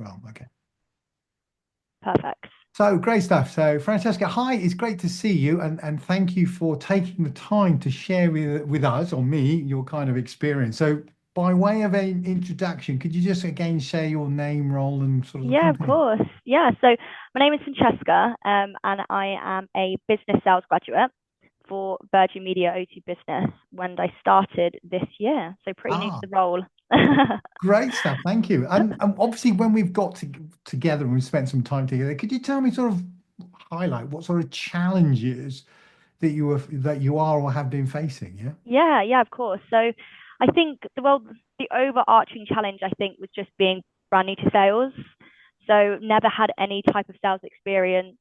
well. Okay. Perfect. So great stuff. So Francesca, hi, it's great to see you and thank you for taking the time to share with us or me your kind of experience. So by way of an introduction, could you just again share your name, role, and sort of the Yeah, of company? course. Yeah, so my name is Francesca, and I am a business sales graduate for Virgin Media O2 Business when I started this year. So pretty new to Ah, the role. great stuff. Thank you. And obviously when we've got together and we've spent some time together, could you tell me sort of highlight what sort of challenges that you are or have been facing? Yeah. Yeah, of course. So I think the overarching challenge I think was just being brand new to sales. So never had any type of sales experience.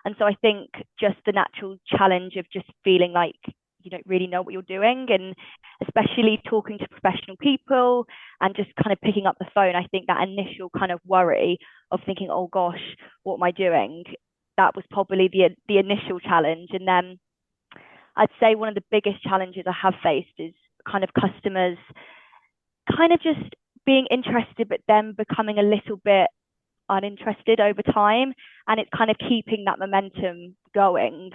And so I think just the natural challenge of just feeling like you don't really know what you're doing, and especially talking to professional people and just kind of picking up the phone. I think that initial kind of worry of thinking, oh gosh, what am I doing? That was probably the initial challenge. And then I'd say one of the biggest challenges I have faced is kind of customers kind of just being interested, but then becoming a little bit uninterested over time. And it's kind of keeping that momentum going,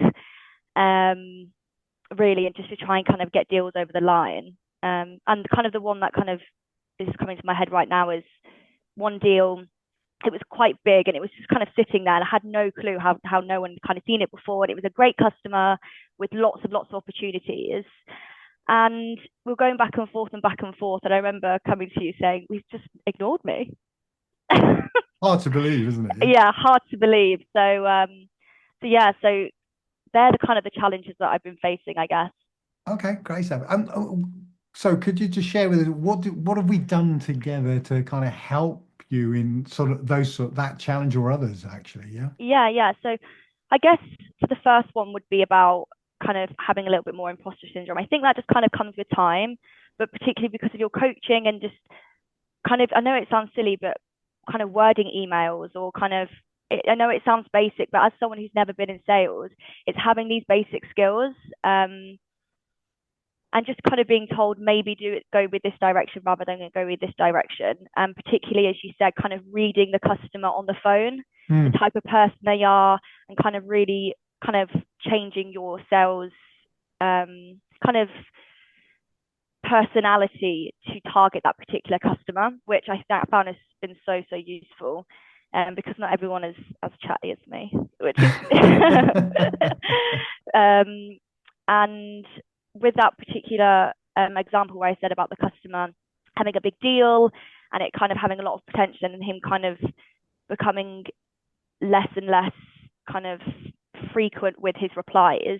um, really, and just to try and kind of get deals over the line. And kind of the one that kind of is coming to my head right now is one deal. It was quite big and it was just kind of sitting there, and I had no clue how no one kind of seen it before. And it was a great customer with lots of opportunities. And we are going back and forth and back and forth. And I remember coming to you saying, we've just ignored me. Hard to believe, isn't it? Yeah. Yeah, hard to believe. So they're the kind of the challenges that I've been facing, I guess. Okay, great stuff. So could you just share with us what have we done together to kind of help you in sort of that challenge or others actually? Yeah. Yeah. So I guess the first one would be about kind of having a little bit more imposter syndrome. I think that just kind of comes with time, but particularly because of your coaching and just kind of, I know it sounds silly, but kind of wording emails or kind of, I know it sounds basic, but as someone who's never been in sales, it's having these basic skills. And just kind of being told maybe go with this direction rather than go with this direction. And particularly as you said, kind of reading the customer on the phone, the Hmm. type of person they are, and kind of really kind of changing your sales kind of personality to target that particular customer, which I found has been so useful. Because not everyone is as chatty as me, which is um, and with that particular example where I said about the customer having a big deal and it kind of having a lot of potential and him kind of becoming less and less kind of frequent with his replies,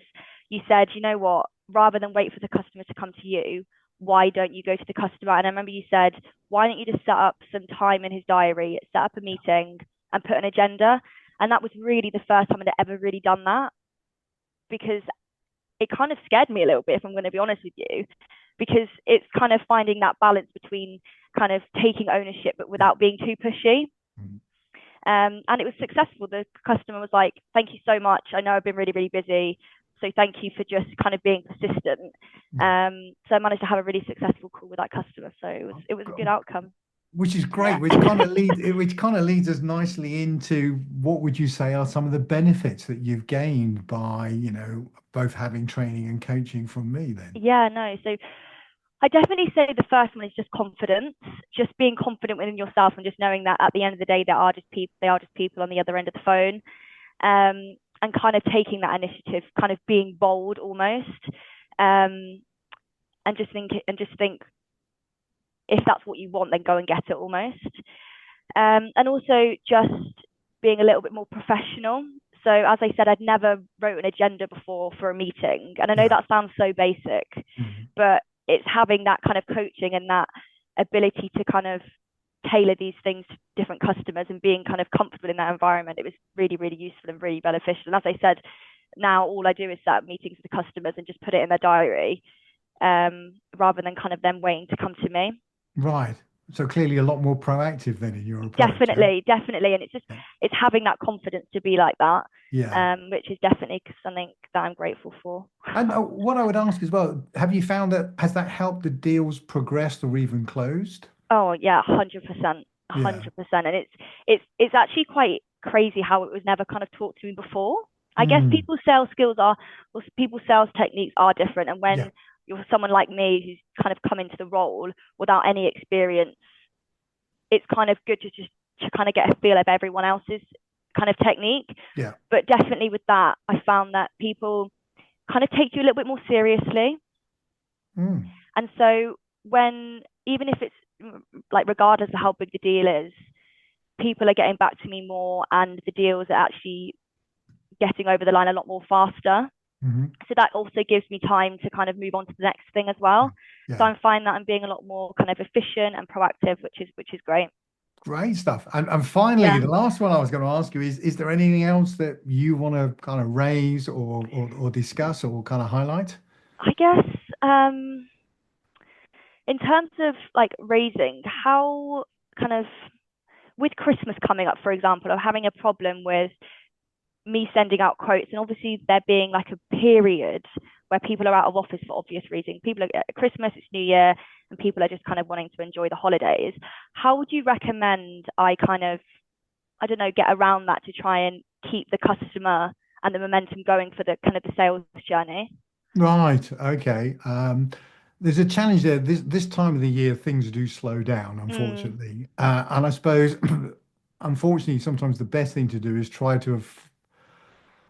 you said, you know what, rather than wait for the customer to come to you, why don't you go to the customer? And I remember you said, why don't you just set up some time in his diary, set up a meeting and put an agenda? And that was really the first time I'd ever really done that, because it kind of scared me a little bit, if I'm going to be honest with you, because it's kind of finding that balance between kind of taking ownership but Yeah. without being too pushy. Hmm. And it was successful. The customer was like, thank you so much. I know I've been really busy. So thank you for just kind of being persistent. Yeah. So I managed to have a really successful call with that customer. So it was a good outcome. Which is Yeah. great, which kind of leads us nicely into what would you say are some of the benefits that you've gained by, both having training and coaching from me then? Yeah, no. So I definitely say the first one is just confidence, just being confident within yourself and just knowing that at the end of the day, they are just people on the other end of the phone. And kind of taking that initiative, kind of being bold almost. Um, and just think if that's what you want, then go and get it almost. And also just being a little bit more professional. So as I said, I'd never wrote an agenda before for a meeting, and I know Yeah. that sounds so basic, Mhm. but it's having that kind of coaching and that ability to kind of tailor these things to different customers and being kind of comfortable in that environment. It was really useful and really beneficial. And as I said, now all I do is set up meetings with the customers and just put it in their diary, rather than kind of them waiting to come to me. Right. So clearly a lot more proactive then in your approach, yeah? Definitely, and Yeah. it's having that confidence to be like that, Yeah. which is definitely something that I'm grateful for. And what I would ask as well, have you found that has that helped the deals progressed or even closed? Oh yeah, 100%. Yeah. 100%. And it's actually quite crazy how it was never kind of taught to me before. I guess Mm. people's sales skills are, well, people's sales techniques are different. And Yeah. when you're someone like me who's kind of come into the role without any experience, it's kind of good to just to kind of get a feel of everyone else's kind of technique. Yeah. But definitely with that, I found that people kind of take you a little bit more seriously. Mm. And so when, even if it's like regardless of how big the deal is, people are getting back to me more and the deals are actually getting over the line a lot more faster. Hmm. So that also gives me time to kind of move on to the next thing as well. So Yeah. I'm finding that I'm being a lot more kind of efficient and proactive, which is great. Great stuff. And finally, Yeah, the last one I was going to ask you is there anything else that you want to kind of raise or discuss or kind of highlight? I guess in terms of like raising, how kind of with Christmas coming up, for example, or having a problem with me sending out quotes, and obviously there being like a period where people are out of office for obvious reasons. People are at Christmas, it's New Year, and people are just kind of wanting to enjoy the holidays. How would you recommend I kind of, I don't know, get around that to try and keep the customer and the momentum going for the kind of the sales journey? Right. Okay. There's a challenge there. This time of the year, things do slow down, Mm, unfortunately. And I suppose, unfortunately, sometimes the best thing to do is try to have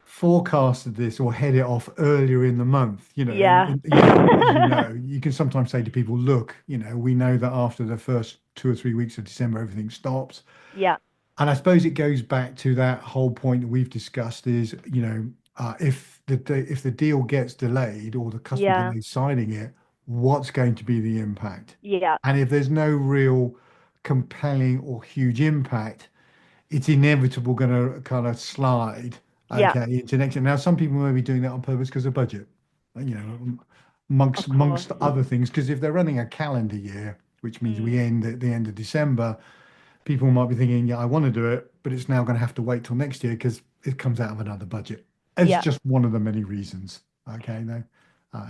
forecasted this or head it off earlier in the month. yeah. As you know, you can sometimes say to people, look, we know that after the first 2 or 3 weeks of December, everything stops. Yeah. And I suppose it goes back to that whole point that we've discussed is, if the deal gets delayed or the customer Yeah. delays signing it, what's going to be the impact? Yeah. And if there's no real compelling or huge impact, it's inevitable going to kind of slide, Yeah. okay, into next year. Now, some people may be doing that on purpose because of budget, Of course. amongst other things, because if they're running a calendar year, which means we Mm, end at the end of December, people might be thinking, yeah, I want to do it, but it's now going to have to wait till next year because it comes out of another budget. It's yeah. just one of the many reasons. Okay, no,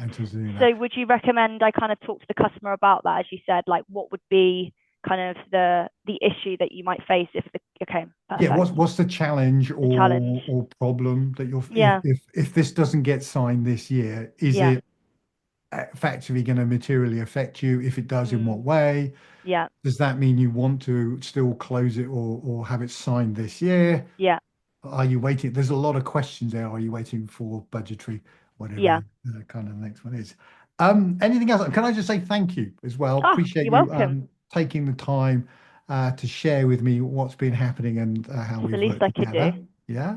in terms of doing that. So would you recommend I kind of talk to the customer about that, as you said, like what would be kind of the issue that you might face if the okay, Yeah, perfect. what's the challenge The challenge. or problem that you're Yeah. if this doesn't get signed this year, is Yeah. it factually going to materially affect you? If it does, in what Mm, way? yeah. Does that mean you want to still close it or have it signed this year? Yeah. Are you waiting? There's a lot of questions there. Are you waiting for budgetary, whatever Yeah. the kind of next one is? Anything else? Can I just say thank you as well? Oh, Appreciate you're you welcome. taking the time to share with me what's been happening and how It's the we've least worked I could do. together. Yeah.